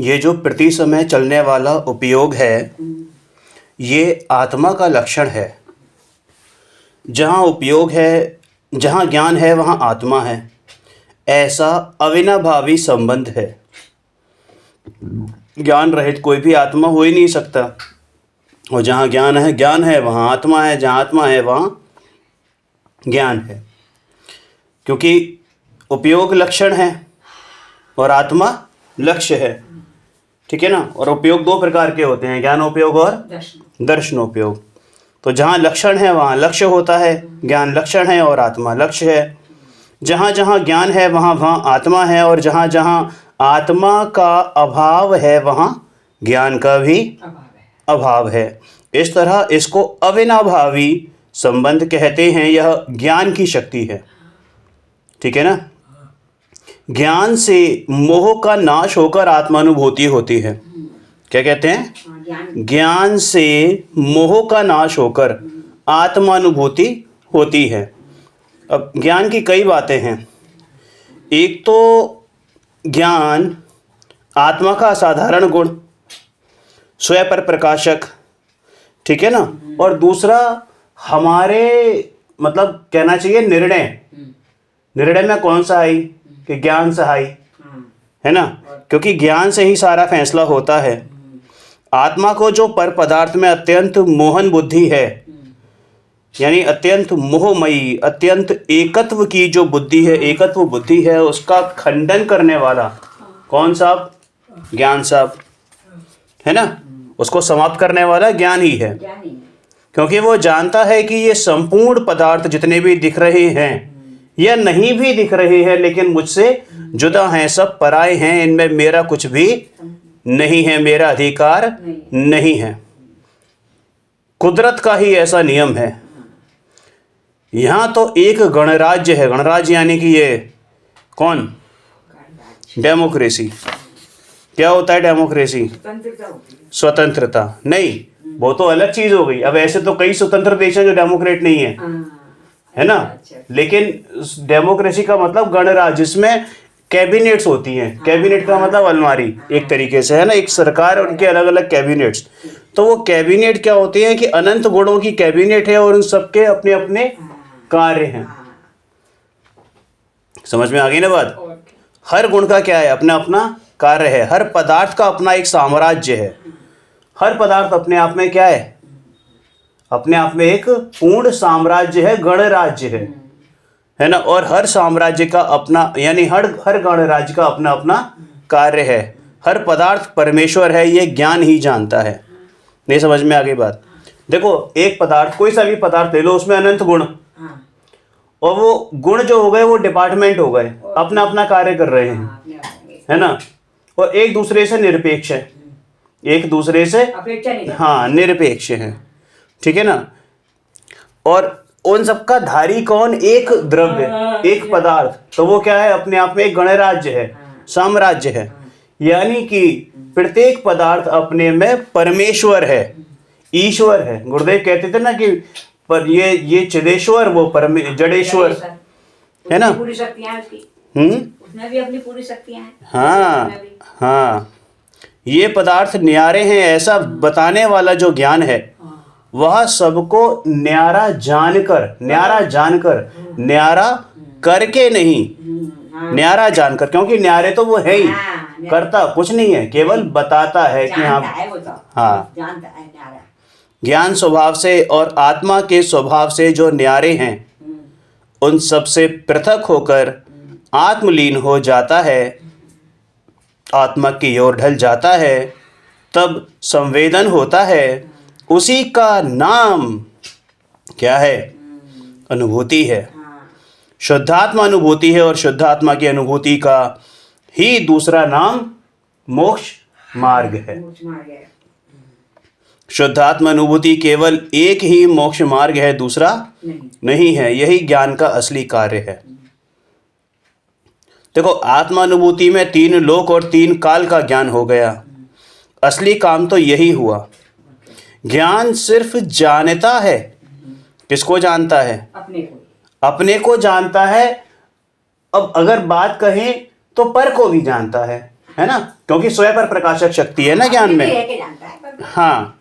ये जो प्रति समय चलने वाला उपयोग है, ये आत्मा का लक्षण है। जहाँ उपयोग है, जहाँ ज्ञान है, वहाँ आत्मा है। ऐसा अविनाभावी संबंध है। ज्ञान रहित कोई भी आत्मा हो ही नहीं सकता। और जहाँ ज्ञान है वहाँ आत्मा है, जहाँ आत्मा है वहाँ ज्ञान है। क्योंकि उपयोग लक्षण है और आत्मा लक्ष्य है। ठीक है ना। और उपयोग दो प्रकार के होते हैं, ज्ञानोपयोग और दर्शनोपयोग। तो जहाँ लक्षण है वहाँ लक्ष्य होता है। ज्ञान लक्षण है और आत्मा लक्ष्य है। जहाँ जहाँ ज्ञान है वहाँ वहाँ आत्मा है, और जहाँ जहाँ आत्मा का अभाव है वहाँ ज्ञान का भी अभाव है। इस तरह इसको अविनाभावी संबंध कहते हैं। यह ज्ञान की शक्ति है। ठीक है ना। ज्ञान से मोह का नाश होकर आत्मानुभूति होती है। क्या कहते हैं? ज्ञान से मोह का नाश होकर आत्मानुभूति होती है। अब ज्ञान की कई बातें हैं। एक तो ज्ञान आत्मा का असाधारण गुण, स्वयं पर प्रकाशक। ठीक है ना। और दूसरा हमारे मतलब कहना चाहिए निर्णय में कौन सा आई कि ज्ञान सहाई है ना। क्योंकि ज्ञान से ही सारा फैसला होता है। आत्मा को जो पर पदार्थ में अत्यंत मोहन बुद्धि है, यानी अत्यंत मोहमयी, अत्यंत एकत्व की जो बुद्धि है, एकत्व बुद्धि है, उसका खंडन करने वाला कौन साहब? ज्ञान साहब है ना। उसको समाप्त करने वाला ज्ञान ही है। क्योंकि वो जानता है कि ये संपूर्ण पदार्थ जितने भी दिख रहे हैं या नहीं भी दिख रहे हैं, लेकिन मुझसे जुदा हैं, सब पराए हैं, इनमें मेरा कुछ भी नहीं है, मेरा अधिकार नहीं है। कुदरत का ही ऐसा नियम है। यहाँ तो एक गणराज्य है। गणराज्य यानी कि ये कौन? डेमोक्रेसी। क्या होता है डेमोक्रेसी? स्वतंत्रता नहीं, वो तो अलग चीज हो गई। अब ऐसे तो कई स्वतंत्र देश हैं जो डेमोक्रेट नहीं है ना। लेकिन डेमोक्रेसी का मतलब गणराज्य, जिसमें कैबिनेट्स होती हैं। कैबिनेट का मतलब अलमारी एक तरीके से है ना। एक सरकार और उनके अलग अलग कैबिनेट्स। तो वो कैबिनेट क्या होते हैं कि अनंत गुणों की कैबिनेट है और उन सबके अपने अपने कार्य हैं। समझ में आ गई ना बात? हर गुण का क्या है? अपना अपना कार्य है। हर पदार्थ का अपना एक साम्राज्य है। हर पदार्थ अपने आप में क्या है? अपने आप में एक पूर्ण साम्राज्य है, गणराज्य है ना। और हर साम्राज्य का अपना, यानी हर गणराज्य का अपना अपना कार्य है। हर पदार्थ परमेश्वर है, ये ज्ञान ही जानता है। नहीं समझ में आ गई बात? देखो, एक पदार्थ, कोई सा भी पदार्थ ले लो, उसमें अनंत गुण, और वो गुण जो हो गए वो डिपार्टमेंट हो गए, अपना अपना कार्य कर रहे हैं, है ना। और एक दूसरे से निरपेक्ष है, एक दूसरे से हाँ निरपेक्ष है। ठीक है ना। और उन सबका धारी कौन? एक द्रव्य, एक पदार्थ। तो वो क्या है? अपने आप में एक गणराज्य है, साम्राज्य है। यानी कि प्रत्येक पदार्थ अपने में परमेश्वर है, ईश्वर है। गुरुदेव कहते थे ना कि पर ये चिदेश्वर, वो जडेश्वर है ना। पूरी शक्तियां उसकी। उसमें भी अपनी पूरी शक्तियां हैं। हाँ, ये पदार्थ न्यारे हैं, ऐसा बताने वाला जो ज्ञान है वह सबको न्यारा जानकर, न्यारा करके नहीं, न्यारा जानकर। क्योंकि न्यारे तो वो है ही, करता कुछ नहीं है, केवल बताता है कि हाँ। ज्ञान स्वभाव से और आत्मा के स्वभाव से जो न्यारे हैं, उन सब से पृथक होकर आत्मलीन हो जाता है, आत्मा की ओर ढल जाता है, तब संवेदन होता है। उसी का नाम क्या है? अनुभूति है। शुद्धात्मा अनुभूति है, और शुद्धात्मा की अनुभूति का ही दूसरा नाम मोक्ष मार्ग है। शुद्धात्मा अनुभूति केवल एक ही मोक्ष मार्ग है, दूसरा नहीं है। यही ज्ञान का असली कार्य है। देखो, आत्मा अनुभूति में 3 लोक और 3 काल का ज्ञान हो गया। असली काम तो यही हुआ। ज्ञान सिर्फ जानता है। किसको जानता है? अपने को जानता है। अब अगर बात कहें तो पर को भी जानता है। है ना, क्योंकि स्वयं पर प्रकाशक शक्ति है ना ज्ञान में। रह के जानता है पर हाँ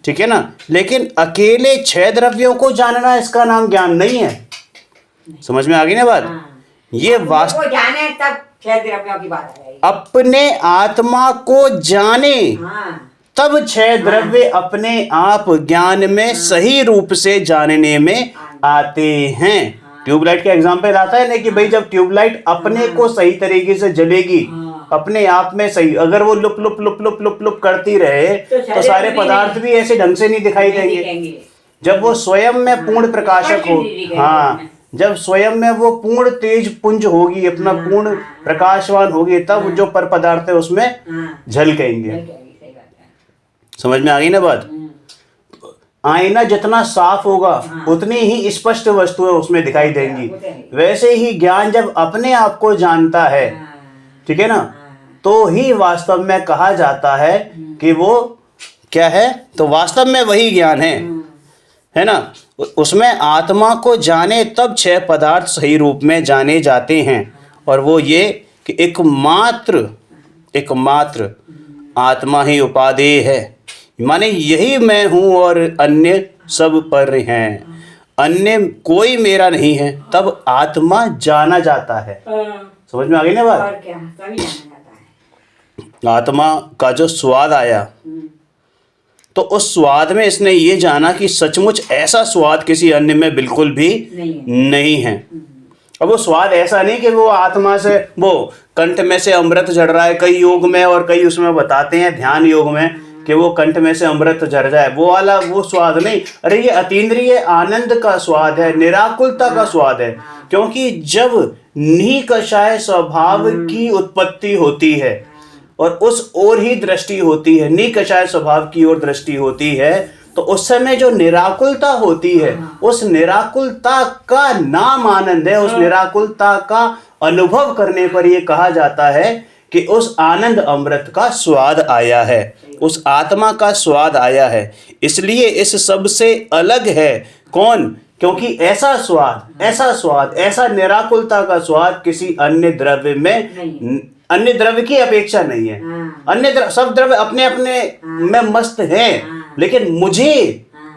ठीक है ना, लेकिन अकेले 6 द्रव्यों को जानना इसका नाम ज्ञान नहीं है। समझ में आ गई ना बात? हाँ। ये वास्तव को जाने तब 6 द्रव्यों की बात आ जाएगी। अपने आत्मा को जाने हाँ तब 6 द्रव्य अपने आप ज्ञान में सही रूप से जानने में आते हैं। ट्यूबलाइट का एग्जाम्पल आता है ना कि भाई जब ट्यूबलाइट अपने को सही तरीके से जलेगी, अपने आप में सही, अगर वो loop loop loop loop loop loop करती रहे तो सारे पदार्थ भी ऐसे ढंग से नहीं दिखाई देंगे। जब वो स्वयं में पूर्ण प्रकाशक हो, हाँ, जब स्वयं में वो पूर्ण तेज पुंज होगी, अपना पूर्ण प्रकाशवान होगी, तब जो पर पदार्थ है उसमें झलकेंगे। समझ में आ गई ना बात? आईना जितना साफ होगा उतनी ही स्पष्ट वस्तुएं उसमें दिखाई देंगी। वैसे ही ज्ञान जब अपने आप को जानता है, ठीक है ना, तो ही वास्तव में कहा जाता है कि वो क्या है, तो वास्तव में वही ज्ञान है ना। उसमें आत्मा को जाने तब 6 पदार्थ सही रूप में जाने जाते हैं, और वो ये कि एकमात्र आत्मा ही उपादेय है, माने यही मैं हूँ और अन्य सब पर हैं, अन्य कोई मेरा नहीं है, तब आत्मा जाना जाता है। समझ में आ गई ना बात? और क्या, तभी जाना जाता है। आत्मा का जो स्वाद आया, तो उस स्वाद में इसने ये जाना कि सचमुच ऐसा स्वाद किसी अन्य में बिल्कुल भी नहीं है। अब वो स्वाद ऐसा नहीं कि वो आत्मा से, वो कंठ में से अमृत झड़ रहा है, कई योग में और कई उसमें बताते हैं ध्यान योग में कि वो कंठ में से अमृत झड़ जाए, वो वाला वो स्वाद नहीं। अरे ये अतीन्द्रिय आनंद का स्वाद है, निराकुलता का स्वाद है। क्योंकि जब निकषाय स्वभाव की उत्पत्ति होती है और उस ओर ही दृष्टि होती है, निकषाय स्वभाव की ओर दृष्टि होती है, तो उस समय जो निराकुलता होती है, उस निराकुलता का नाम आनंद है। उस निराकुलता का अनुभव करने पर यह कहा जाता है कि उस आनंद अमृत का स्वाद आया है, उस आत्मा का स्वाद आया है। इसलिए इस सब से अलग है कौन? क्योंकि ऐसा स्वाद, ऐसा निराकुलता का स्वाद किसी अन्य द्रव्य में, अन्य द्रव्य की अपेक्षा नहीं है। अन्य सब द्रव्य अपने अपने में मस्त हैं, लेकिन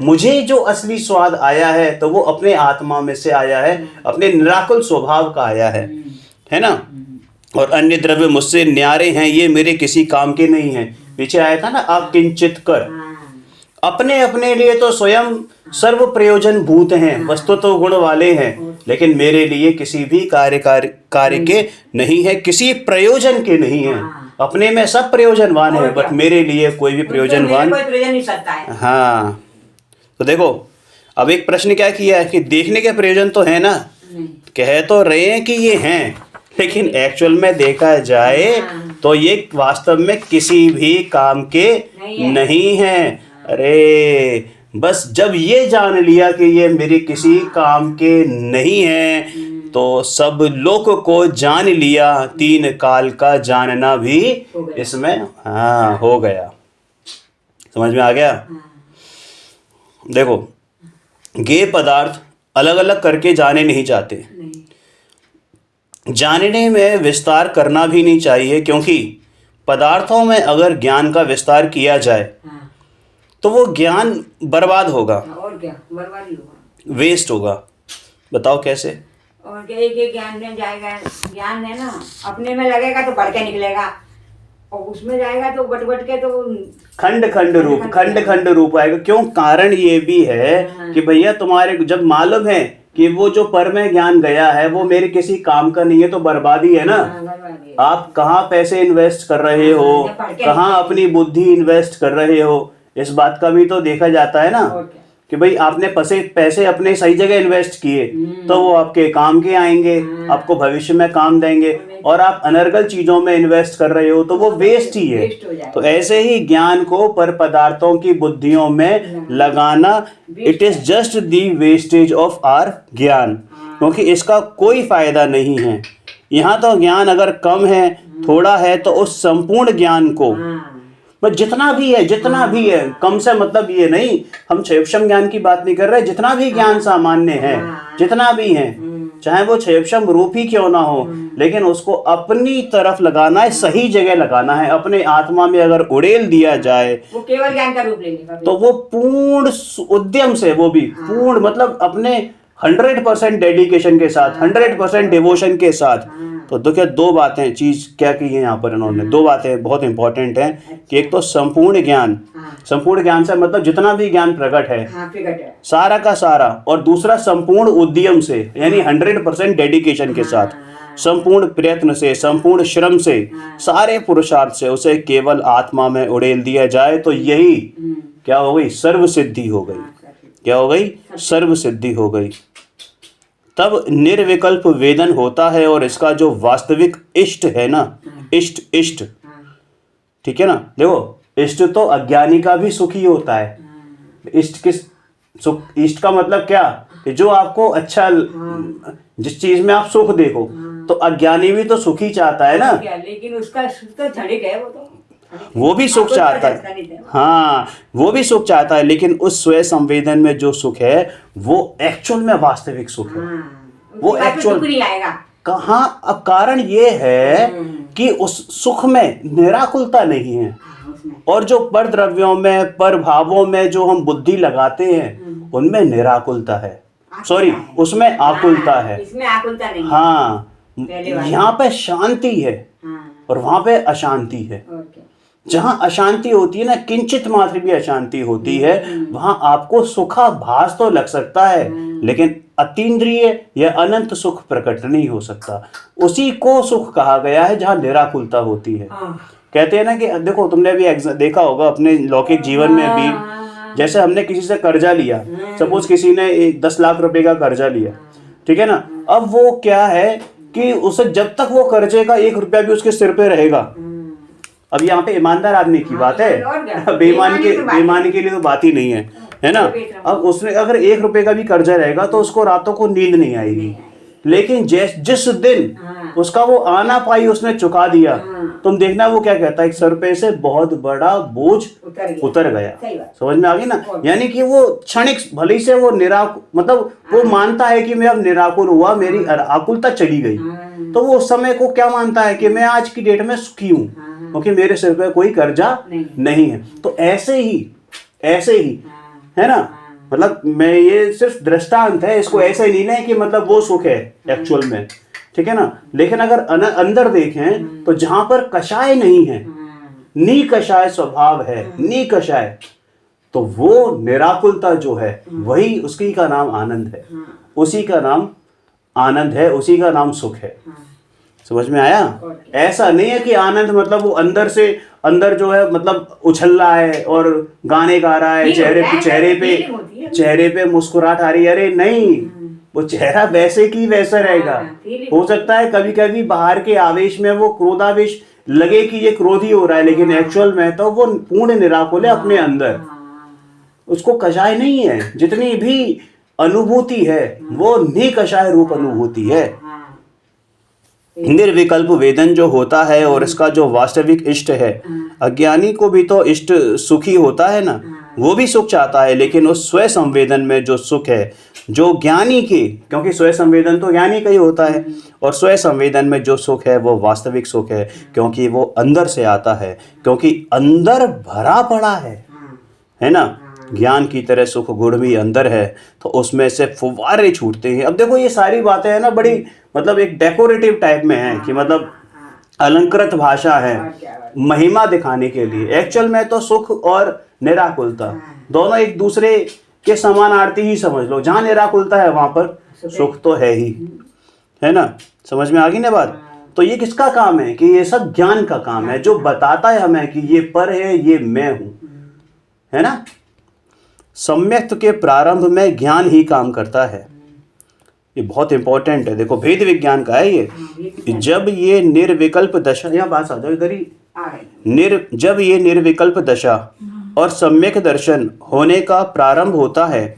मुझे जो असली स्वाद आया है तो वो अपने आत्मा में से आया है, अपने निराकुल स्वभाव का आया है ना। और अन्य द्रव्य मुझसे न्यारे हैं, ये मेरे किसी काम के नहीं हैं। पीछे आया था ना, आप किंचित कर, अपने अपने लिए तो स्वयं सर्व प्रयोजन भूत हैं, वस्तु तो गुण वाले हैं, लेकिन मेरे लिए किसी भी कार्य के नहीं है, किसी प्रयोजन के नहीं है। अपने में सब प्रयोजनवान है, बट मेरे लिए कोई भी प्रयोजनवान नहीं सकता है। हाँ, तो देखो अब एक प्रश्न क्या किया है कि देखने के प्रयोजन तो है ना, कह तो रहे हैं कि ये हैं, लेकिन एक्चुअल में देखा जाए तो ये वास्तव में किसी भी काम के नहीं है। अरे बस जब ये जान लिया कि ये मेरे किसी काम के नहीं है, तो सब लोक को जान लिया, 3 काल का जानना भी इसमें हो गया। समझ में आ गया? देखो, ये पदार्थ अलग अलग करके जाने नहीं जाते, जानने में विस्तार करना भी नहीं चाहिए, क्योंकि पदार्थों में अगर ज्ञान का विस्तार किया जाए तो वो ज्ञान बर्बाद होगा। और क्या, बर्बाद ही होगा, वेस्ट होगा। बताओ कैसे? और क्या, एक ज्ञान में जाएगा, ज्ञान है ना, अपने में लगेगा तो बढ़ के निकलेगा, और उसमें जाएगा तो बट के तो खंड रूप आएगा। क्यों? कारण ये भी है कि भैया तुम्हारे जब मालूम है कि वो जो पर में ज्ञान गया है वो मेरे किसी काम का नहीं है, तो बर्बादी है ना। आप कहाँ पैसे इन्वेस्ट कर रहे हो, कहाँ अपनी बुद्धि इन्वेस्ट कर रहे हो, इस बात का भी तो देखा जाता है ना कि भाई आपने पैसे अपने सही जगह इन्वेस्ट किए तो वो आपके काम के आएंगे, आपको भविष्य में काम देंगे। और आप अनर्गल चीजों में इन्वेस्ट कर रहे हो तो वो वेस्ट ही है। तो ऐसे ही ज्ञान को पर पदार्थों की बुद्धियों में लगाना, it is just the wastage of our ज्ञान, क्योंकि इसका कोई फायदा नहीं है। यहाँ तो ज्ञान अगर कम है, थोड़ा है, तो उस संपूर्ण ज्ञान को बस जितना भी है, कम से मतलब ये नहीं, हम क्षेपशम ज्ञान की बात नहीं कर रहे, जितना भी ज्ञान सामान्य है, जितना भी है, चाहे वो क्षेपशम रूप ही क्यों ना हो, लेकिन उसको अपनी तरफ लगाना है, सही जगह लगाना है। अपने आत्मा में अगर उड़ेल दिया जाए वो केवल ज्ञान का रूप ले लेगा। तो वो पूर्ण उद्यम से, वो भी पूर्ण मतलब अपने 100% डेडिकेशन के साथ, 100% डिवोशन के साथ। तो देखिए दो बातें चीज क्या की है यहाँ पर इन्होंने, दो बातें बहुत इंपॉर्टेंट हैं कि एक तो संपूर्ण ज्ञान, संपूर्ण ज्ञान से मतलब जितना भी ज्ञान प्रकट है सारा का सारा, और दूसरा संपूर्ण उद्यम से यानी 100% डेडिकेशन के साथ, संपूर्ण प्रयत्न से, संपूर्ण श्रम से, सारे पुरुषार्थ से उसे केवल आत्मा में उड़ेल दिया जाए तो यही क्या हो गई, सर्व सिद्धि हो गई। क्या हो गई, सर्व सिद्धि हो गई। तब निर्विकल्प वेदन होता है और इसका जो वास्तविक इष्ट है ना, इष्ट इष्ट, ठीक है ना, देखो इष्ट तो अज्ञानी का भी सुखी होता है। इष्ट किस सुख, इष्ट का मतलब क्या कि जो आपको अच्छा, जिस चीज में आप सुख देखो, तो अज्ञानी भी तो सुखी चाहता है ना, लेकिन उसका सुख तो झड़क है, वो भी सुख चाहता है। हाँ, वो भी सुख चाहता है, लेकिन उस स्वयं संवेदन में जो सुख है वो एक्चुअल में वास्तविक सुख है। वो एक्चुअल नहीं आएगा कहाँ। अब कारण ये है कि उस सुख में निराकुलता नहीं है, और जो पर द्रव्यों में, पर भावों में जो हम बुद्धि लगाते हैं उनमें निराकुलता है, सॉरी उसमें आकुलता है। इसमें आकुलता नहीं। हाँ, यहाँ पे शांति है और वहां पे अशांति है। जहां अशांति होती है ना, किंचित मात्र भी अशांति होती है, वहां आपको सुखाभास तो लग सकता है, लेकिन अतीन्द्रिय या अनंत सुख प्रकट नहीं हो सकता। उसी को सुख कहा गया है जहां निराकुलता होती है। कहते हैं ना कि देखो तुमने भी देखा होगा अपने लौकिक जीवन में भी, जैसे हमने किसी से कर्जा लिया, सपोज किसी ने 10 लाख रुपए का कर्जा लिया, ठीक है ना, अब वो क्या है कि उसे जब तक वो कर्जे का 1 रुपया भी उसके सिर पे रहेगा, अब यहाँ पे ईमानदार आदमी की बात है, बेईमानी के लिए तो बात ही नहीं है ना। अब उसने अगर 1 रुपए का भी कर्जा रहेगा तो उसको रातों को नींद नहीं आएगी, लेकिन जिस दिन उसका वो आना पाई उसने चुका दिया, तुम देखना वो क्या कहता है, एक सर पे से बहुत बड़ा बोझ उतर गया। समझ में आ गई ना, यानी कि वो क्षणिक भले से वो मतलब वो मानता है कि मैं अब निराकुल हुआ, मेरी आकुलता चली गई, तो वो उस समय को क्या मानता है कि मैं आज की डेट में सुखी हूँ क्योंकि मेरे सिर पे कोई कर्जा नहीं है। तो ऐसे ही है ना, मतलब मैं ये सिर्फ दृष्टांत है, इसको ऐसे नहीं लें कि मतलब वो सुख है एक्चुअल में, ठीक है ना। लेकिन अगर अंदर देखें तो जहां पर कषाय नहीं है, निकषाय स्वभाव है, निकषाय, तो वो निराकुलता जो है वही उसकी का नाम आनंद है, उसी का नाम आनंद है, उसी का नाम सुख है। समझ में आया? ऐसा नहीं है कि आनंद मतलब वो अंदर जो है मतलब उछल रहा है और गाने गा रहा है, चेहरे पे मुस्कुराहट आ रही है, अरे नहीं, वो चेहरा वैसे की वैसा रहेगा। हो सकता है कभी कभी बाहर के आवेश में वो क्रोधावेश लगे कि ये क्रोधी हो रहा है, लेकिन एक्चुअल में तो वो पूर्ण निराकुल है अपने अंदर, उसको कषाय नहीं है। जितनी भी अनुभूति है वो निकषाय रूप अनुभूति है। निर्विकल्प वेदन जो होता है और इसका जो वास्तविक इष्ट है, अज्ञानी को भी तो इष्ट सुखी होता है ना, वो भी सुख चाहता है, लेकिन उस स्वयं संवेदन में जो सुख है, जो ज्ञानी की, क्योंकि स्वयं संवेदन तो ज्ञानी का ही होता है, और स्वयं संवेदन में जो सुख है वो वास्तविक सुख है, क्योंकि वो अंदर से आता है, क्योंकि अंदर भरा पड़ा है ना। ज्ञान की तरह सुख गुण भी अंदर है, तो उसमें से फुव्वारे छूटते हैं। अब देखो ये सारी बातें है ना बड़ी मतलब एक डेकोरेटिव टाइप में है कि मतलब अलंकृत भाषा है महिमा दिखाने के लिए। एक्चुअल में तो सुख और निराकुलता दोनों एक दूसरे के समानार्थी ही समझ लो। जहाँ निराकुलता है वहां पर सुख तो है ही, है ना। समझ में आ गई ना बात? तो ये किसका काम है कि ये सब ज्ञान का काम है, जो बताता है हमें कि ये पर है, ये मैं हूं, है ना। सम्यक्त के प्रारंभ में ज्ञान ही काम करता है, ये बहुत इंपॉर्टेंट है। देखो भेद विज्ञान का है ये। जब ये निर्विकल्प दशा, यहाँ बात आ जाओ इधर ही, जब ये निर्विकल्प दशा और सम्यक दर्शन होने का प्रारंभ होता है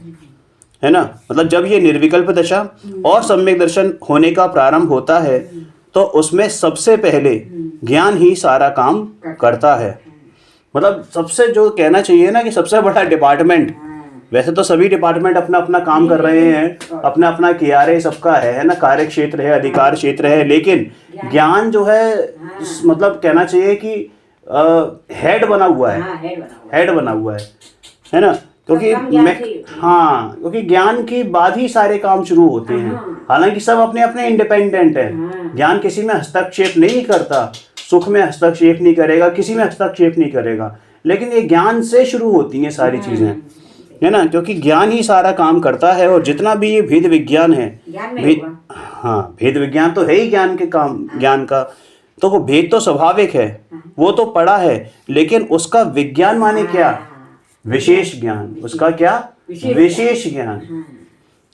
ना, मतलब जब ये निर्विकल्प दशा और सम्यक दर्शन होने का प्रारंभ होता है तो उसमें सबसे पहले ज्ञान ही सारा काम करता है। मतलब सबसे जो कहना चाहिए ना कि सबसे बड़ा डिपार्टमेंट वैसे तो सभी डिपार्टमेंट अपना अपना काम कर रहे हैं, अपना अपना KRA सबका है ना, कार्य क्षेत्र है, अधिकार क्षेत्र है, लेकिन ज्ञान जो है मतलब कहना चाहिए कि हेड बना हुआ है, हाँ, हेड बना हुआ हेड बना हुआ है ना, क्योंकि सब काम ज्ञान मैं से ही हाँ, क्योंकि ज्ञान के बाद ही सारे काम शुरू होते हैं। हालांकि सब अपने अपने इंडिपेंडेंट है, ज्ञान किसी में हस्तक्षेप नहीं करता, सुख में हस्तक्षेप नहीं करेगा, किसी में हस्तक्षेप नहीं करेगा, लेकिन ये ज्ञान से शुरू होती हैं सारी चीजें, है ना, क्योंकि ज्ञान ही सारा काम करता है। और जितना भी ये भेद विज्ञान है, ज्ञान में भेद, हुआ। हाँ, भेद विज्ञान तो है ही ज्ञान के काम, ज्ञान का तो वो भेद तो स्वाभाविक है, वो तो पड़ा है, लेकिन उसका विज्ञान माने क्या, विशेष ज्ञान, उसका क्या, विशेष ज्ञान,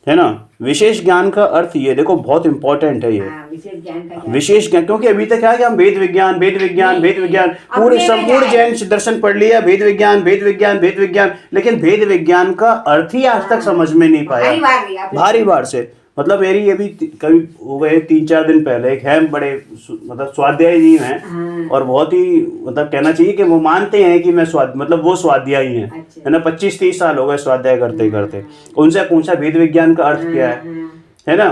है ना। विशेष ज्ञान का अर्थ ये देखो बहुत इंपॉर्टेंट है ये, हाँ, विशेष ज्ञान का क्या? विशेष ज्ञान, क्योंकि अभी तक क्या है कि हम वेद विज्ञान वेद विज्ञान वेद विज्ञान पूरे अपने में संपूर्ण क्या है? जैन दर्शन पढ़ लिया, वेद विज्ञान वेद विज्ञान वेद विज्ञान, लेकिन वेद विज्ञान का अर्थ ही आज तक समझ में नहीं भारी पाया, बार लिया आपने। भारी बार से। मतलब मेरी ये भी कभी हो गए 3-4 दिन पहले, एक है बड़े मतलब स्वाध्याय जी हैं, हाँ। और बहुत ही मतलब कहना चाहिए कि वो मानते हैं कि मैं मतलब वो स्वाध्यायी हैं, अच्छा। है ना, 25-30 साल हो गए स्वाध्याय करते करते। उनसे पूछा वेद विज्ञान का अर्थ क्या है ना।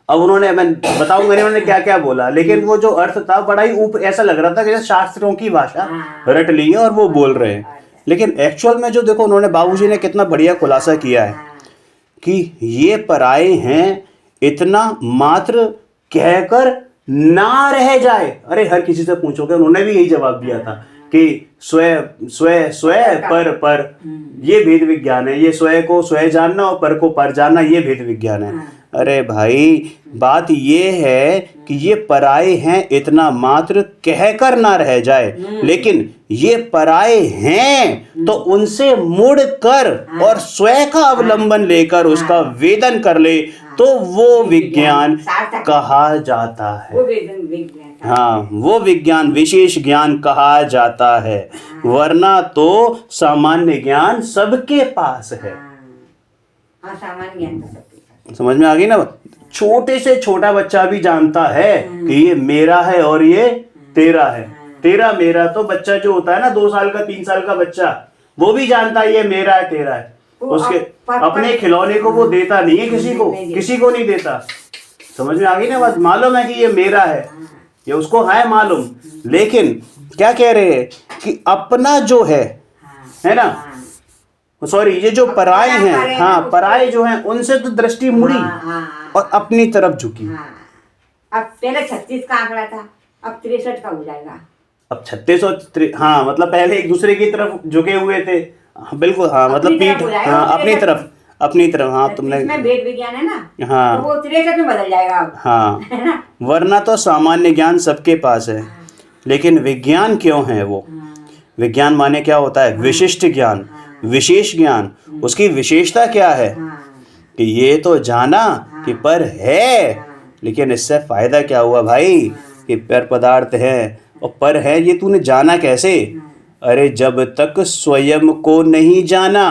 अब उन्होंने, मैं बताऊंगा नहीं उन्होंने क्या क्या बोला, लेकिन वो जो अर्थ था बड़ा ही ऊपर, ऐसा लग रहा था कि जैसे शास्त्रों की भाषा रट ली है और वो बोल रहे हैं, लेकिन एक्चुअल में जो देखो उन्होंने, बाबूजी ने कितना बढ़िया खुलासा किया है कि ये पराये हैं इतना मात्र कहकर ना रह जाए। अरे हर किसी से पूछोगे, उन्होंने भी यही जवाब दिया था कि स्व स्व स्व पर ये भेद विज्ञान है, ये स्व को स्व जानना और पर को पर जानना, ये भेद विज्ञान है। अरे भाई बात ये है कि ये पराये हैं इतना मात्र कहकर ना रह जाए, लेकिन ये पराये हैं तो उनसे मुड़ कर और स्व का अवलंबन लेकर उसका वेदन कर ले तो वो विज्ञान कहा जाता है। वो विज्ञान। हाँ, वो विज्ञान विशेष ज्ञान कहा जाता है, वरना तो सामान्य ज्ञान सबके पास है। हाँ, सामान्य ज्ञान का सबके पास। समझ में आ गई ना। छोटे से छोटा बच्चा भी जानता है कि ये मेरा है और ये तेरा है। तेरा मेरा तो बच्चा जो होता है ना 2 साल का 3 साल का बच्चा, वो भी जानता है ये मेरा है तेरा है। उसके अपने खिलौने को वो देता नहीं है किसी को, किसी को नहीं देता। समझ में आ गई ना बात। मालूम है कि ये मेरा है, ये उसको है मालूम, लेकिन क्या कह रहे हैं कि अपना जो है ना, सॉरी, ये जो पराये हैं, हाँ पराये जो हैं उनसे तो दृष्टि मुड़ी और अपनी तरफ झुकी। अब पहले 36 का आंकड़ा था, अब 63 का हो जाएगा। अब 36 और हाँ, मतलब पहले एक दूसरे की तरफ झुके हुए थे। हाँ, बिल्कुल, हाँ मतलब पीठ, हाँ अपनी तरफ, हाँ तुमने, इसमें भेद विज्ञान है ना, हाँ तो वो 63 में बदल जाएगा अब। हाँ, है ना। वरना तो सामान्य ज्ञान सबके पास है, लेकिन विज्ञान क्यों है वो? विज्ञान माने क्या होता है? विशिष्ट ज्ञान, विशेष ज्ञान। उसकी विशेषता क्या है कि ये तो जाना कि पर है, लेकिन इससे फायदा क्या हुआ भाई कि पर पदार्थ है और पर है, ये तूने जाना कैसे? अरे जब तक स्वयं को नहीं जाना,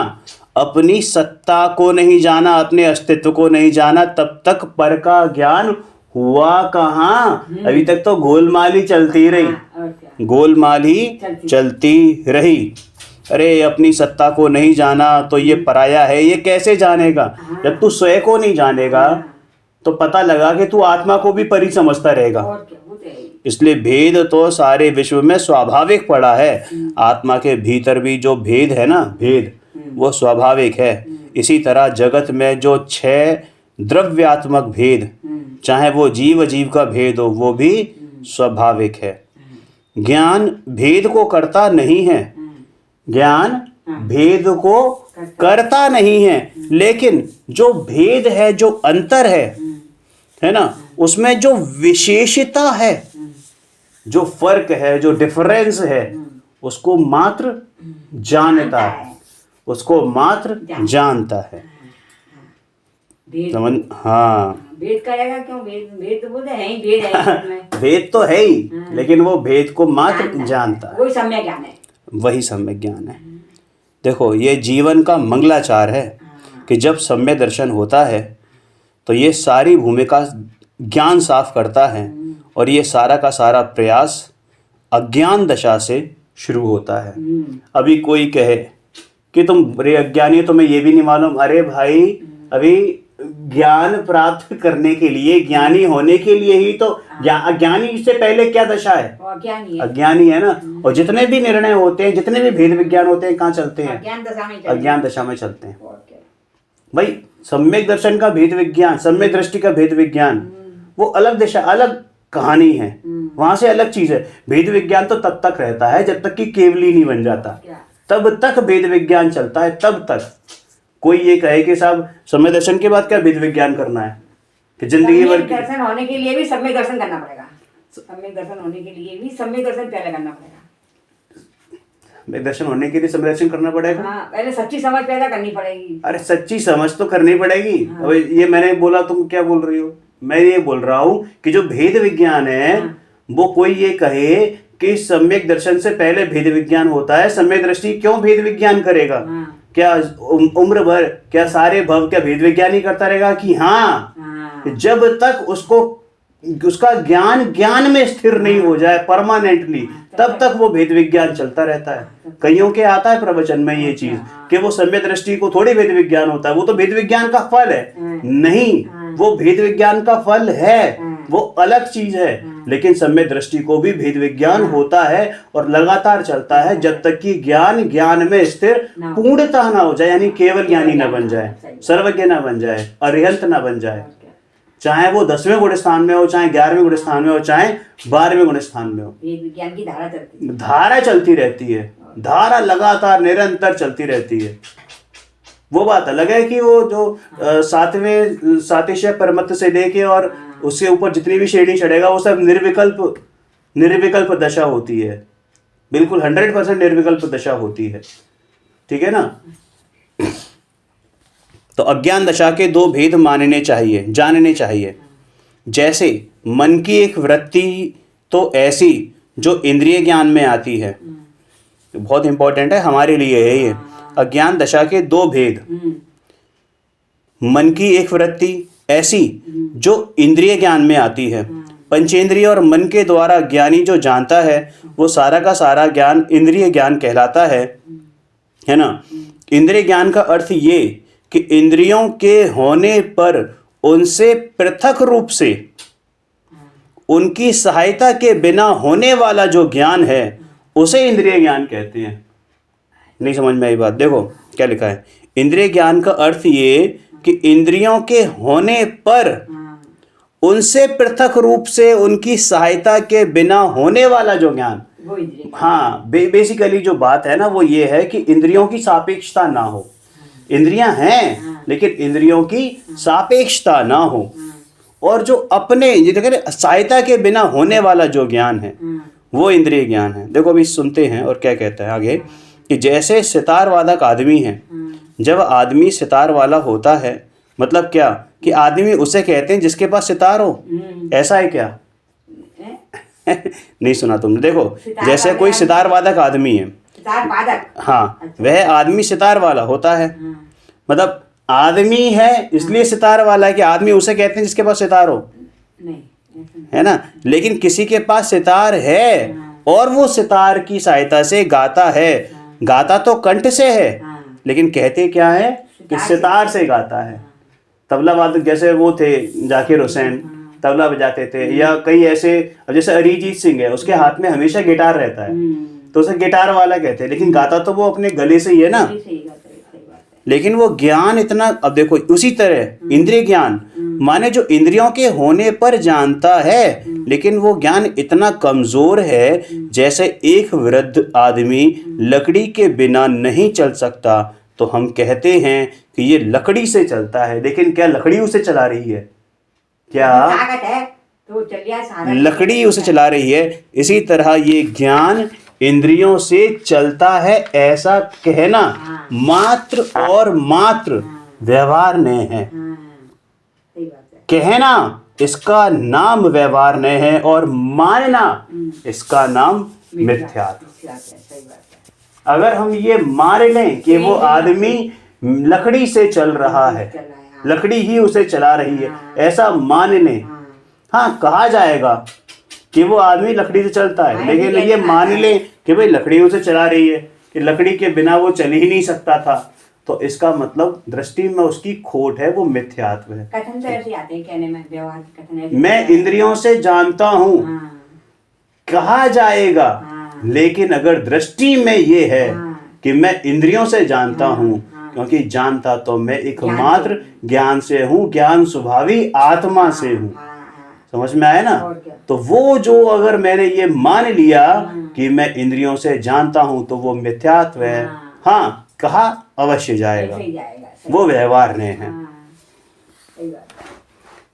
अपनी सत्ता को नहीं जाना, अपने अस्तित्व को नहीं जाना, तब तक पर का ज्ञान हुआ कहाँ? अभी तक तो गोलमाल ही चलती रही, गोलमाल ही चलती रही। अरे अपनी सत्ता को नहीं जाना तो ये पराया है, ये कैसे जानेगा? जब तू स्वयं को नहीं जानेगा तो पता लगा कि तू आत्मा को भी परी समझता रहेगा। इसलिए भेद तो सारे विश्व में स्वाभाविक पड़ा है। आत्मा के भीतर भी जो भेद है ना, भेद वो स्वाभाविक है। इसी तरह जगत में जो 6 द्रव्यात्मक भेद, चाहे वो जीव जीव का भेद हो, वो भी स्वाभाविक है। ज्ञान भेद को करता नहीं है, ज्ञान भेद को करता नहीं है, लेकिन जो भेद है, जो अंतर है ना, उसमें जो विशेषता है, जो फर्क है, जो डिफरेंस है, उसको मात्र जानता है, उसको मात्र जानता है। समझ, हाँ, भेद करेगा क्यों? भेद तो बोलते हैं ही, भेद है भेद तो है ही, लेकिन वो भेद को मात्र जानता है। वही सम्यक ज्ञान है, वही सम्यक ज्ञान है। देखो ये जीवन का मंगलाचार है कि जब सम्य दर्शन होता है तो ये सारी भूमिका ज्ञान साफ करता है, और ये सारा का सारा प्रयास अज्ञान दशा से शुरू होता है। अभी कोई कहे कि तुम रे अज्ञानी हो, तुम्हें ये भी नहीं मालूम। अरे भाई, अभी ज्ञान प्राप्त करने के लिए, ज्ञानी होने के लिए ही तो अज्ञानी से पहले क्या दशा है? अज्ञानी है। अज्ञानी है ना। और जितने भी निर्णय होते हैं, जितने भी भेद विज्ञान होते हैं, कहाँ चलते हैं? अज्ञान दशा में अज्ञान दशा में चलते हैं। और क्या? भाई सम्यक दर्शन का भेद विज्ञान, सम्यक दृष्टि का भेद विज्ञान, वो अलग दिशा, अलग कहानी है, वहां से अलग चीज है। भेद विज्ञान तो तब तक रहता है जब तक कि केवली नहीं बन जाता, क्या? तब तक भेद विज्ञान चलता है। तब तक कोई ये कहे कि साहब समय दर्शन के बाद क्या भेद विज्ञान करना है, कि जिंदगी भर सम्यक दर्शन होने के लिए भी सम्यक दर्शन करना पड़ेगा। सम्यक दर्शन होने के लिए भी सम्यक दर्शन पहले करना पड़ेगा। दर्शन होने के लिए समय दर्शन करना पड़ेगा। हाँ, पहले सच्ची समझ पैदा करनी पड़ेगी। अरे सच्ची समझ तो करनी पड़ेगी। अब ये मैंने बोला, तुम क्या बोल रही हो? मैं ये बोल रहा हूँ कि जो भेद विज्ञान है, वो कोई ये कहे कि सम्यक दर्शन से पहले भेद विज्ञान होता है, सम्यक दृष्टि क्यों भेद विज्ञान करेगा? क्या उम्र भर, क्या सारे भव क्या भेद विज्ञान ही करता रहेगा? कि हाँ, जब तक उसका ज्ञान में स्थिर नहीं हो जाए परमानेंटली, तब तक वो भेद विज्ञान चलता रहता है। कईयों के आता है प्रवचन में ये चीज कि वो सम्यक दृष्टि को थोड़ी भेद विज्ञान होता है, वो तो भेद विज्ञान का फल है। नहीं, वो भेद विज्ञान का फल है, वो अलग चीज है। लेकिन सम्यक दृष्टि को भी भेद विज्ञान होता है और लगातार चलता है जब तक कि ज्ञान में स्थिर पूर्णतः ना हो जाए, यानी केवल ज्ञानी ना बन जाए, सर्वज्ञ ना बन जाए, अरिहंत ना बन जाए। चाहे वो 10वें गुण स्थान में हो, चाहे 11वें गुण स्थान में हो, चाहे 12वें गुण स्थान में हो, भेद विज्ञान की धारा चलती है। धारा चलती रहती है, धारा लगातार निरंतर चलती रहती है। वो बात अलग है कि वो जो सातिशय परमत्त से लेके और उसके ऊपर जितनी भी श्रेणी चढ़ेगा, वो सब निर्विकल्प दशा होती है, बिल्कुल 100% निर्विकल्प दशा होती है। ठीक है ना। तो अज्ञान दशा के दो भेद जानने चाहिए। जैसे मन की एक वृत्ति तो ऐसी जो इंद्रिय ज्ञान में आती है, बहुत इंपॉर्टेंट है हमारे लिए है ये। अज्ञान दशा के दो भेद, मन की एक वृत्ति ऐसी जो इंद्रिय ज्ञान में आती है। पंचेंद्रिय और मन के द्वारा ज्ञानी जो जानता है, वो सारा का सारा ज्ञान इंद्रिय ज्ञान कहलाता है ना। इंद्रिय ज्ञान का अर्थ ये कि इंद्रियों के होने पर उनसे पृथक रूप से, उनकी सहायता के बिना होने वाला जो ज्ञान है, उसे इंद्रिय ज्ञान कहते हैं। नहीं समझ में आई बात? देखो क्या लिखा है। इंद्रिय ज्ञान का अर्थ ये कि इंद्रियों के होने पर उनसे पृथक रूप से, उनकी सहायता के बिना होने वाला जो ज्ञान, हाँ, बेसिकली जो बात है ना, वो ये है कि इंद्रियों की सापेक्षता ना हो। इंद्रियां हैं लेकिन इंद्रियों की सापेक्षता ना हो, और जो अपने सहायता के बिना होने वाला जो ज्ञान है, वो इंद्रिय ज्ञान है। देखो अभी सुनते हैं और क्या कहता है आगे, कि जैसे सितार वादक आदमी है, जब आदमी सितार वाला होता है, मतलब क्या कि आदमी उसे कहते हैं जिसके पास सितार हो। ऐसा है क्या? नहीं सुना तुमने? देखो जैसे कोई सितार वादक आदमी है, हाँ, वह आदमी सितार वाला होता है। मतलब आदमी है इसलिए सितार वाला है कि आदमी उसे कहते हैं जिसके पास सितार हो, है ना। लेकिन किसी के पास सितार है और वो सितार की सहायता से गाता है, गाता तो कंठ से है, लेकिन कहते क्या है कि सितार से गाता है। तबला वादक जैसे वो थे जाकिर हुसैन, तबला बजाते थे, या कई ऐसे, जैसे अरिजीत सिंह है, उसके हाथ में हमेशा गिटार रहता है, तो उसे गिटार वाला कहते हैं, लेकिन गाता तो वो अपने गले से ही है ना। लेकिन वो ज्ञान इतना, अब देखो उसी तरह इंद्रिय ज्ञान माने जो इंद्रियों के होने पर जानता है, लेकिन वो ज्ञान इतना कमजोर है, जैसे एक वृद्ध आदमी लकड़ी के बिना नहीं चल सकता, तो हम कहते हैं कि ये लकड़ी से चलता है। लेकिन क्या लकड़ी उसे चला रही है? क्या लकड़ी उसे चला रही है? इसी तरह ये ज्ञान इंद्रियों से चलता है, ऐसा कहना मात्र और मात्र व्यवहार है। कहना इसका नाम व्यवहार है और मानना इसका नाम मिथ्यात्व। अगर हम ये मान लें कि वो आदमी लकड़ी से चल रहा है, लकड़ी ही उसे चला रही है, ऐसा मान लें, हाँ कहा जाएगा कि वो आदमी लकड़ी से चलता है, लेकिन ये मान ले कि भाई लकड़ी उसे चला रही है, कि लकड़ी के बिना वो चल ही नहीं सकता था, तो इसका मतलब दृष्टि में उसकी खोट है, वो मिथ्यात्व है। कथन तो ऐसे आते हैं कहने में, व्यवहार कथन ऐसे मैं इंद्रियों से जानता हूँ हाँ, कहा जाएगा, हाँ। लेकिन अगर दृष्टि में ये है हाँ। कि मैं इंद्रियों से जानता हूँ, क्योंकि जानता तो मैं एकमात्र ज्ञान से हूँ, ज्ञान स्वभावी आत्मा से हूँ। हाँ, हाँ। समझ में आया ना? और क्या? तो वो जो अगर मैंने ये मान लिया कि मैं इंद्रियों से जानता हूँ तो वो मिथ्यात्व है। हाँ, कहा अवश्य जाएगा, ऐसे ही जाएगा, सही। वो व्यवहार नहीं है। हाँ, सही बात है।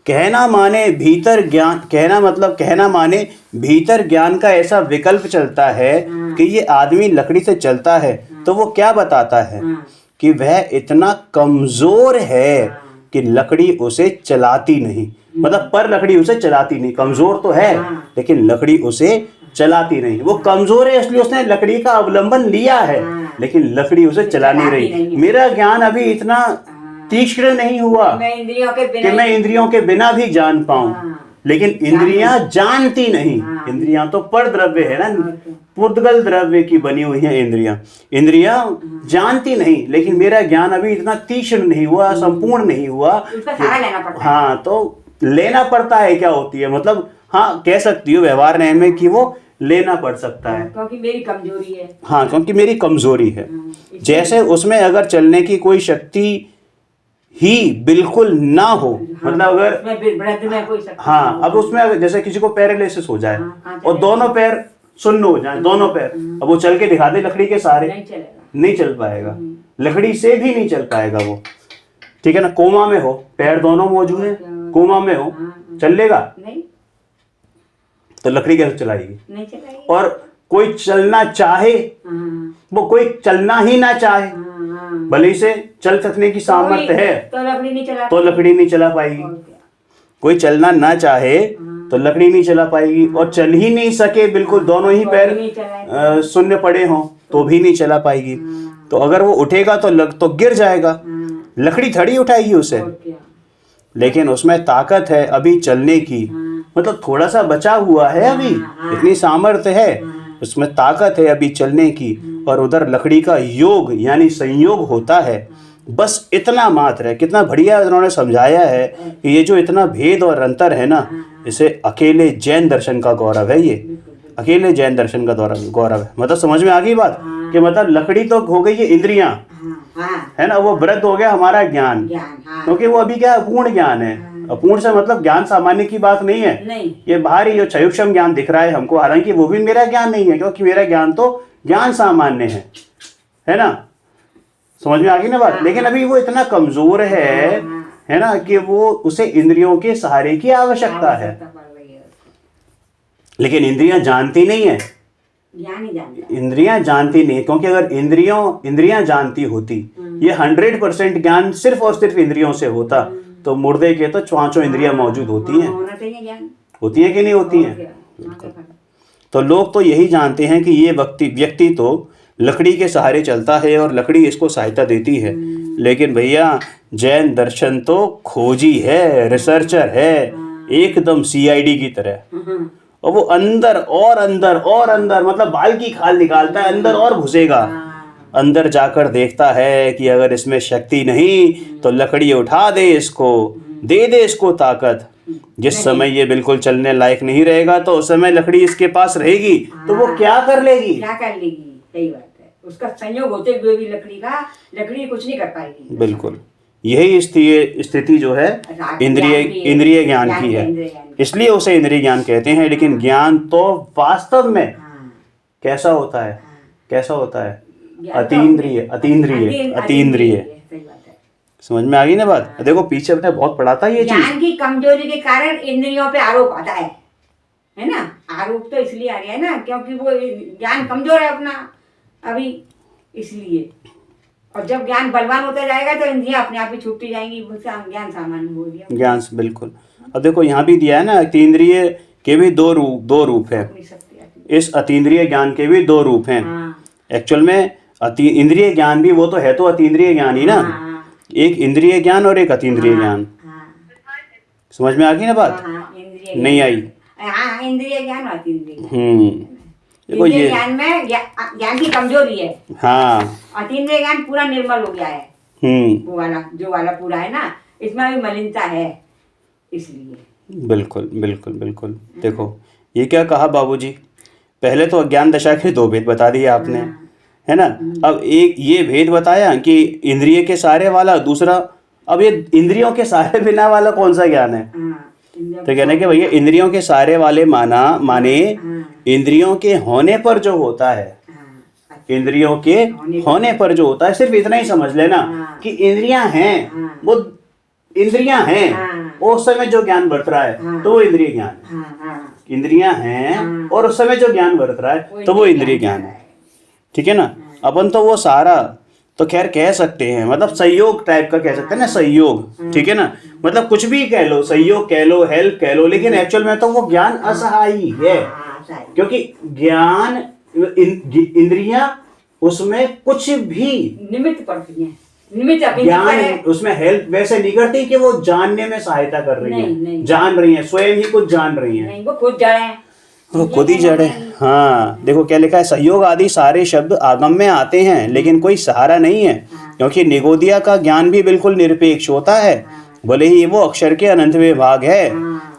कहना माने भीतर ज्ञान, कहना मतलब कहना माने भीतर ज्ञान का ऐसा विकल्प चलता है कि ये आदमी लकड़ी से चलता है, तो वो क्या बताता है कि वह इतना कमजोर है कि लकड़ी उसे चलाती नहीं। मतलब पर लकड़ी उसे चलाती नहीं, कमजोर तो है लेकिन लकड़ी उसे चलाती नहीं। वो कमजोर है इसलिए उसने लकड़ी का अवलंबन लिया है, लेकिन लकड़ी उसे चला नहीं रही। मेरा ज्ञान अभी इतना तीक्ष्ण नहीं हुआ मैं इंद्रियों के कि बिना मैं इंद्रियों के बिना भी जान पाऊं, लेकिन इंद्रियां जानती नहीं। इंद्रियां तो पर द्रव्य है ना, पुद्गल द्रव्य की बनी हुई है इंद्रियां। इंद्रियां जानती नहीं, लेकिन मेरा ज्ञान अभी इतना तीक्ष्ण नहीं हुआ, संपूर्ण नहीं हुआ। उसका सहारा लेना पड़ता है। हाँ, तो लेना पड़ता है क्या होती है, मतलब हाँ कह सकती हो व्यवहार न्याय में कि वो लेना पड़ सकता है। क्योंकि मेरी कमजोरी है। हाँ, क्योंकि मेरी कमजोरी है। जैसे उसमें अगर चलने की कोई शक्ति ही बिल्कुल ना हो, मतलब अगर वृद्ध में कोई शक्ति हाँ, अब उसमें अगर जैसे किसी को पैरालिसिस हो जाए और दोनों पैर सुन्न हो जाए, दोनों पैर, अब वो चल के दिखा दे लकड़ी के सहारे, नहीं चलेगा, नहीं चल पाएगा, लकड़ी से भी नहीं चल पाएगा वो। ठीक है ना? कोमा में हो, पैर दोनों मौजूद है, कोमा में हो, चल लेगा नहीं, तो लकड़ी कैसे चलाएगी? नहीं चलेगी। और कोई चलना चाहे, वो कोई चलना ही ना चाहे, भले से चल सकने की सामर्थ्य है तो लकड़ी नहीं चला, तो लकड़ी नहीं चला पाएगी। कोई चलना ना चाहे तो लकड़ी नहीं चला पाएगी, और चल ही नहीं सके, बिल्कुल दोनों ही पैर शून्य पड़े हों तो भी नहीं चला पाएगी। तो अगर वो उठेगा तो गिर जाएगा, लकड़ी थड़ी उठाएगी उसे। लेकिन उसमें ताकत है अभी चलने की, मतलब थोड़ा सा बचा हुआ है अभी, इतनी सामर्थ्य है, उसमें ताकत है अभी चलने की। और उधर लकड़ी का योग यानी संयोग होता है, बस इतना मात्र है। कितना बढ़िया उन्होंने समझाया है कि ये जो इतना भेद और अंतर है ना, इसे अकेले जैन दर्शन का गौरव है। ये अकेले जैन दर्शन का गौरव है। मतलब समझ में आ गई बात कि मतलब लकड़ी तो हो गई ये इंद्रियां, है ना, वो वृद्ध हो गया हमारा ज्ञान, क्योंकि वो अभी क्या अपूर्ण ज्ञान है। अपूर्ण से मतलब ज्ञान सामान्य की बात नहीं है, नहीं। ये बाहरी जो क्षयुक्षम ज्ञान दिख रहा है हमको, हालांकि वो भी मेरा ज्ञान नहीं है, क्योंकि मेरा ज्ञान तो ज्ञान सामान्य है ना? समझ में आ गई ना बात? लेकिन अभी वो इतना कमजोर है ना, कि वो उसे इंद्रियों के सहारे की आवश्यकता है। लेकिन इंद्रियां जानती नहीं है, इंद्रियां जानती नहीं, क्योंकि अगर इंद्रियां जानती होती, ये 100% ज्ञान सिर्फ और सिर्फ इंद्रियों से होता, तो मुर्दे के तो पांचों इंद्रियां मौजूद होती हैं, होती है कि नहीं होती हैं? तो लोग तो यही जानते हैं कि ये व्यक्ति तो लकड़ी के सहारे चलता है और लकड़ी इसको सहायता देती है। लेकिन भैया जैन दर्शन तो खोजी है, रिसर्चर है, एकदम CID की तरह। और वो अंदर और अंदर और अंदर, मतलब बाल की खाल निकालता है, अंदर और घुसेगा, अंदर जाकर देखता है कि अगर इसमें शक्ति नहीं तो लकड़ी उठा दे, इसको दे दे इसको ताकत। जिस समय ये बिल्कुल चलने लायक नहीं रहेगा तो उस समय लकड़ी इसके पास रहेगी, तो वो क्या कर लेगी? सही बात है। उसका संयोग होते हुए भी लकड़ी कुछ नहीं कर पाएगी। बिल्कुल, यही स्थिति जो है इंद्रिय ज्ञान की है, इसलिए उसे इंद्रिय ज्ञान कहते हैं। लेकिन ज्ञान तो वास्तव में कैसा होता है? कैसा होता है? अतीन्द्रिय। समझ में आ गई ना बात? देखो पीछे अपने बहुत पढ़ा था ये चीज। ज्ञान की कमजोरी के कारण इंद्रियों पे आरोप आता है ना? आरोप तो इसलिए आ गया है ना, क्योंकि वो ज्ञान कमजोर है अपना अभी, इसलिए। और जब ज्ञान बलवान होता जाएगा तो इंद्रियां अपने आप ही छूटती जाएंगी, ज्ञान सामान्य हो गया। ज्ञान बिल्कुल। अब देखो यहाँ भी दिया है ना, अतीन्द्रिय के भी दो रूप है। इस अतीन्द्रिय ज्ञान के भी 2 रूप हैं। एक्चुअल में इंद्रिय ज्ञान भी वो तो है, तो अतीन्द्रिय ज्ञान ही ना, एक इंद्रिय ज्ञान और एक अतीन्द्रिय ज्ञान। समझ में आ गई ना बात? नहीं आई? इंद्रिय ज्ञान और अतीन्द्रिय। देखो इंद्रिय ये ज्ञान में ज्ञान की कमजोरी है। हाँ अतीन्द्रिय ज्ञान पूरा निर्मल हो गया है। वो वाला जो वाला पूरा है ना, इसमें भी मलिनता है, इसलिए। बिल्कुल बिल्कुल बिल्कुल। देखो ये क्या कहा बाबूजी, पहले तो अज्ञान दशा के दो भेद बता दिए आपने, है ना। अब एक ये भेद बताया कि इंद्रिय के सारे वाला, दूसरा अब ये इंद्रियों के सारे बिना वाला कौन सा ज्ञान है। तो कहने के भैया इंद्रियों के सारे वाले माने इंद्रियों के होने पर जो होता है, इंद्रियों के होने पर जो होता है, सिर्फ इतना ही समझ लेना कि इंद्रियां हैं, वो इंद्रियां हैं, उस समय जो ज्ञान बरत रहा है तो वो इंद्रिय ज्ञान है। इंद्रियां हैं और उस समय जो ज्ञान बरत रहा है तो वो इंद्रिय ज्ञान है, ठीक है ना। अपन तो वो सारा तो खैर कह सकते हैं, मतलब सहयोग टाइप का कह सकते हैं ना, सहयोग, ठीक है ना। मतलब कुछ भी कह लो, सहयोग कह लो, हेल्प कह लो, लेकिन एक्चुअल में तो वो ज्ञान असहायी है, क्योंकि ज्ञान इंद्रियां उसमें कुछ भी निमित्त पड़ती हैं, निमित्त ज्ञान उसमें हेल्प वैसे नहीं करती कि वो जानने में सहायता कर रही है, नहीं। जान रही है, स्वयं ही कुछ जान रही है, नहीं, वो खुद जड़ है, वो खुद ही जड़ है। हाँ देखो क्या लिखा है, सहयोग आदि सारे शब्द आगम में आते हैं लेकिन कोई सहारा नहीं है, क्योंकि निगोदिया का ज्ञान भी बिल्कुल निरपेक्ष होता है, भले ही वो अक्षर के अनंत विभाग है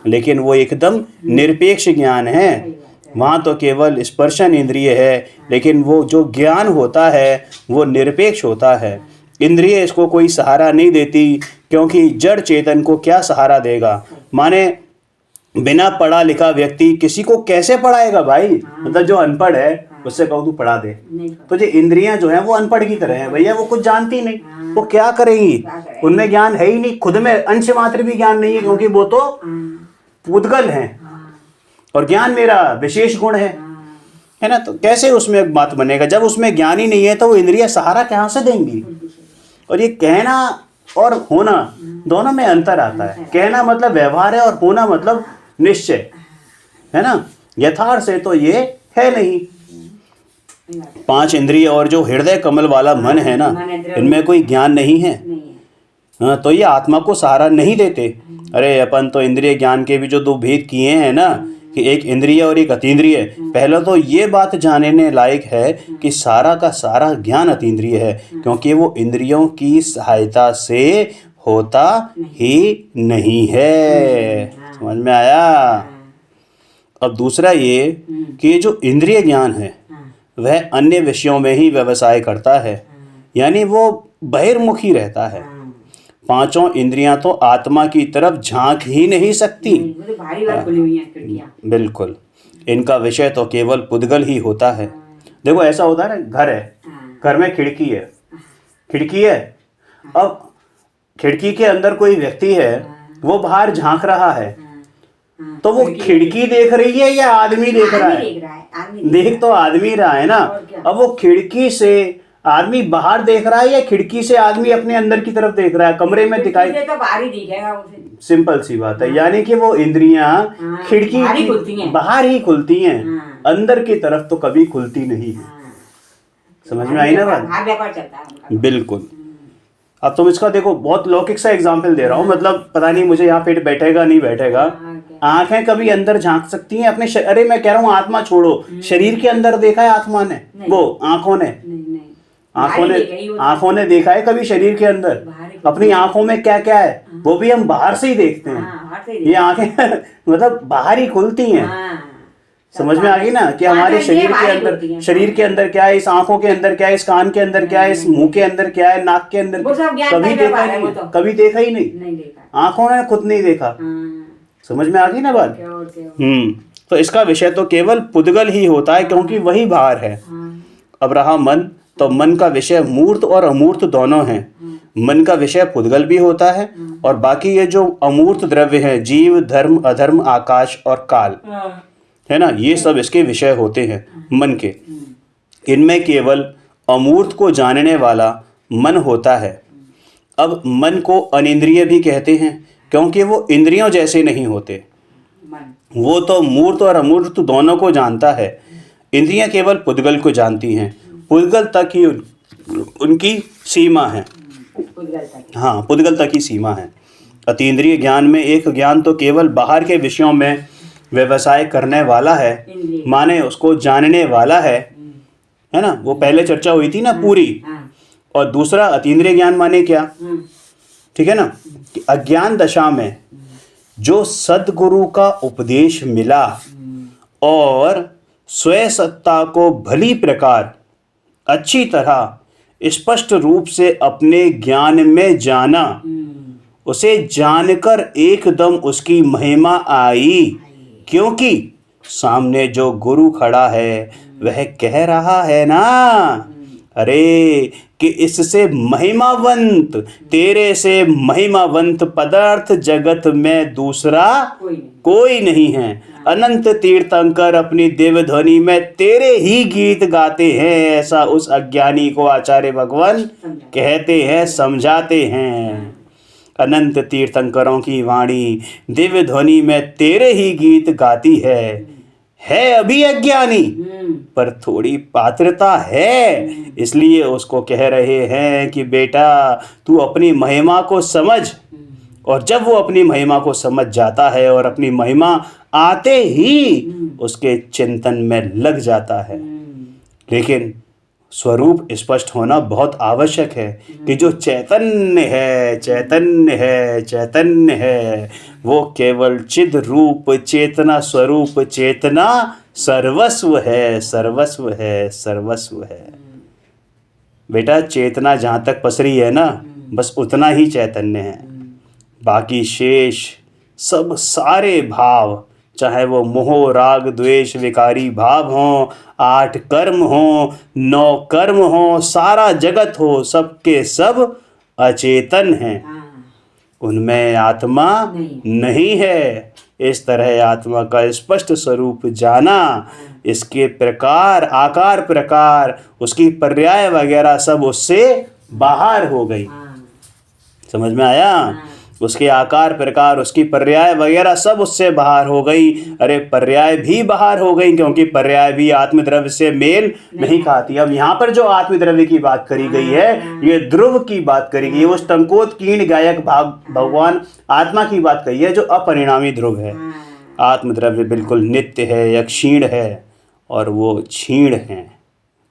लेकिन वो एकदम निरपेक्ष ज्ञान है। वहाँ तो केवल स्पर्शन इंद्रिय है, लेकिन वो जो ज्ञान होता है वो निरपेक्ष होता है। इंद्रिय इसको कोई सहारा नहीं देती, क्योंकि जड़ चेतन को क्या सहारा देगा। माने बिना पढ़ा लिखा व्यक्ति किसी को कैसे पढ़ाएगा भाई, मतलब जो अनपढ़ है उससे कहो तू पढ़ा दे, तो जो इंद्रियां जो है वो अनपढ़ की तरह है भैया, वो कुछ जानती नहीं, वो क्या करेंगी, उनमें ज्ञान है ही नहीं, खुद में अंश मात्र भी ज्ञान नहीं है, क्योंकि वो तो पुद्गल है और ज्ञान मेरा विशेष गुण है ना। तो कैसे उसमें बात बनेगा, जब उसमें ज्ञान ही नहीं है तो वो इंद्रियां सहारा कहाँ से देंगी। और ये कहना और होना दोनों में अंतर आता है। कहना मतलब व्यवहार है और होना मतलब निश्चय है ना। यथार्थ से तो ये है नहीं। पांच इंद्रिय और जो हृदय कमल वाला मन है ना, इनमें कोई ज्ञान नहीं है, हाँ, तो ये आत्मा को सहारा नहीं देते। अरे अपन तो इंद्रिय ज्ञान के भी जो दो भेद किए हैं ना, कि एक इंद्रिय और एक अतीन्द्रिय। पहले तो ये बात जानने लायक है कि सारा का सारा ज्ञान अतीन्द्रिय है, क्योंकि वो इंद्रियों की सहायता से होता ही नहीं है। समझ में आया। अब दूसरा ये कि जो इंद्रिय ज्ञान है वह अन्य विषयों में ही व्यवसाय करता है, यानी वो बहिर्मुखी रहता है। पांचों इंद्रियां तो आत्मा की तरफ झांक ही नहीं सकती। भारी बात खुली हुई है खिड़कियां। बिल्कुल, इनका विषय तो केवल पुद्गल ही होता है। देखो ऐसा होता है ना, घर है, घर में खिड़की है, खिड़की है, अब खिड़की के अंदर कोई व्यक्ति है, वो बाहर झांक रहा है, तो वो खिड़की देख रही है या आदमी देख रहा है? देख तो आदमी रहा है ना। अब वो खिड़की से आदमी बाहर देख रहा है या खिड़की से आदमी अपने अंदर की तरफ देख रहा है? कमरे में दिखाई तो बाहर ही दिखेगा उसे। सिंपल सी बात है, यानी कि वो इंद्रियां खिड़की बाहर ही खुलती हैं, अंदर की तरफ तो कभी खुलती नहीं है। समझ में आई ना बात? बिल्कुल। अब तुम इसका देखो, बहुत लौकिक सा एग्जाम्पल दे रहा हूँ, मतलब पता नहीं मुझे यहाँ पेट बैठेगा नहीं बैठेगा। आंखें कभी अंदर झांक सकती हैं अपने अरे मैं कह रहा हूँ आत्मा छोड़ो, शरीर के अंदर देखा है आत्मा ने? वो आंखों ने देखा है कभी शरीर के अंदर? अपनी आंखों में क्या क्या है वो भी हम बाहर से ही देखते हैं। ये आंखें मतलब बाहर ही खुलती हैं। समझ में आ गई ना कि हमारे शरीर के अंदर क्या है, इस आंखों के अंदर क्या है, इस कान के अंदर क्या है, इस मुंह के अंदर क्या है, नाक के अंदर कभी देखा नहीं, कभी देखा ही नहीं, आंखों ने खुद नहीं देखा। समझ में आ गई ना बात? तो इसका विषय तो केवल पुद्गल ही होता है, क्योंकि वही बाहर है। अब रहा मन, तो मन का विषय मूर्त और अमूर्त दोनों हैं। मन का विषय पुद्गल भी होता है, और बाकी ये जो अमूर्त द्रव्य हैं, जीव, धर्म, अधर्म, आकाश और काल, है ना, ये सब इसके विषय होते हैं मन के। इनमें केवल अमूर्त को जानने वाला मन होता है। अब मन को अनिंद्रिय भी कहते हैं, क्योंकि वो इंद्रियों जैसे नहीं होते। वो तो मूर्त और अमूर्त दोनों को जानता है। इंद्रियां केवल पुद्गल को जानती हैं, पुद्गल तक ही उनकी सीमा है। हाँ, पुद्गल तक ही सीमा है। अतीन्द्रिय ज्ञान में एक ज्ञान तो केवल बाहर के विषयों में व्यवसाय करने वाला है, इंद्रिय। माने उसको जानने वाला है ना, वो पहले चर्चा हुई थी ना पूरी। हाँ। और दूसरा अतीन्द्रिय ज्ञान माने क्या, हाँ। ठीक है ना, कि अज्ञान दशा में जो सद्गुरु का उपदेश मिला और स्वयं सत्ता को भली प्रकार अच्छी तरह स्पष्ट रूप से अपने ज्ञान में जाना, उसे जानकर एकदम उसकी महिमा आई, क्योंकि सामने जो गुरु खड़ा है वह कह रहा है ना, अरे कि इससे महिमावंत, तेरे से महिमावंत पदार्थ जगत में दूसरा कोई नहीं है। अनंत तीर्थंकर अपनी देवध्वनि में तेरे ही गीत गाते हैं, ऐसा उस अज्ञानी को आचार्य भगवान कहते हैं, समझाते हैं। अनंत तीर्थंकरों की वाणी दिव्य ध्वनि में तेरे ही गीत गाती है अभी अज्ञानी, पर थोड़ी पात्रता है, इसलिए उसको कह रहे हैं कि बेटा तू अपनी महिमा को समझ। और जब वो अपनी महिमा को समझ जाता है और अपनी महिमा आते ही उसके चिंतन में लग जाता है। लेकिन स्वरूप स्पष्ट होना बहुत आवश्यक है कि जो चैतन्य है, चैतन्य है, चैतन्य है, वो केवल चिद रूप चेतना स्वरूप चेतना सर्वस्व है, सर्वस्व है, सर्वस्व है। बेटा चेतना जहाँ तक पसरी है ना, बस उतना ही चैतन्य है। बाकी शेष सब सारे भाव, चाहे वो मोह राग द्वेष विकारी भाव हों, 8 कर्म हों, 9 कर्म हों, सारा जगत हो, सबके सब अचेतन हैं, उनमें आत्मा नहीं है। इस तरह आत्मा का स्पष्ट स्वरूप जाना, इसके प्रकार आकार प्रकार उसकी पर्याय वगैरह सब उससे बाहर हो गई। समझ में आया? उसके आकार प्रकार उसकी पर्याय वगैरह सब उससे बाहर हो गई। अरे पर्याय भी बाहर हो गई, क्योंकि पर्याय भी आत्मद्रव्य से मेल नहीं खाती। अब यहाँ पर जो आत्मद्रव्य की बात करी गई है, ये ध्रुव की बात करी गई है, वो टंकोत कीर्ण गायक भगवान आत्मा की बात कही है जो अपरिणामी ध्रुव है। आत्मद्रव्य बिल्कुल नित्य है या क्षीण है, और वो क्षीण है।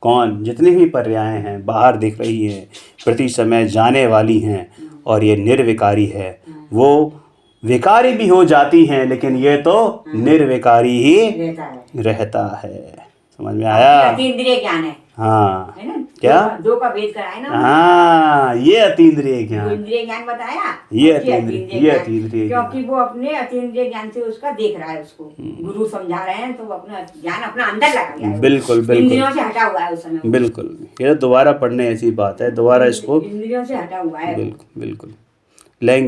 कौन? जितनी भी पर्याय हैं बाहर दिख रही हैं, प्रति समय जाने वाली हैं, और ये निर्विकारी है। वो विकारी भी हो जाती हैं, लेकिन ये तो निर्विकारी ही रहता है। समझ में आया? अतीन्द्रिय ज्ञान है। हाँ, है ना? क्या? दो का भेद कराया ना। हाँ, ये अतीन्द्रिय ज्ञान, इंद्रिय ज्ञान बताया, ये अतीन्द्रिय क्योंकि वो अपने अतीन्द्रिय ज्ञान से उसका देख रहा है, उसको गुरु समझा रहे हैं, तो वो अपना ज्ञान अपना अंदर लगा लिया है। बिल्कुल बिल्कुल, इंद्रियों से हटा हुआ है उस समय। बिल्कुल, ये दोबारा पढ़ने ऐसी बात है, दोबारा इसको इंद्रियों से हटा हुआ है। बिल्कुल बिल्कुल लेंगे।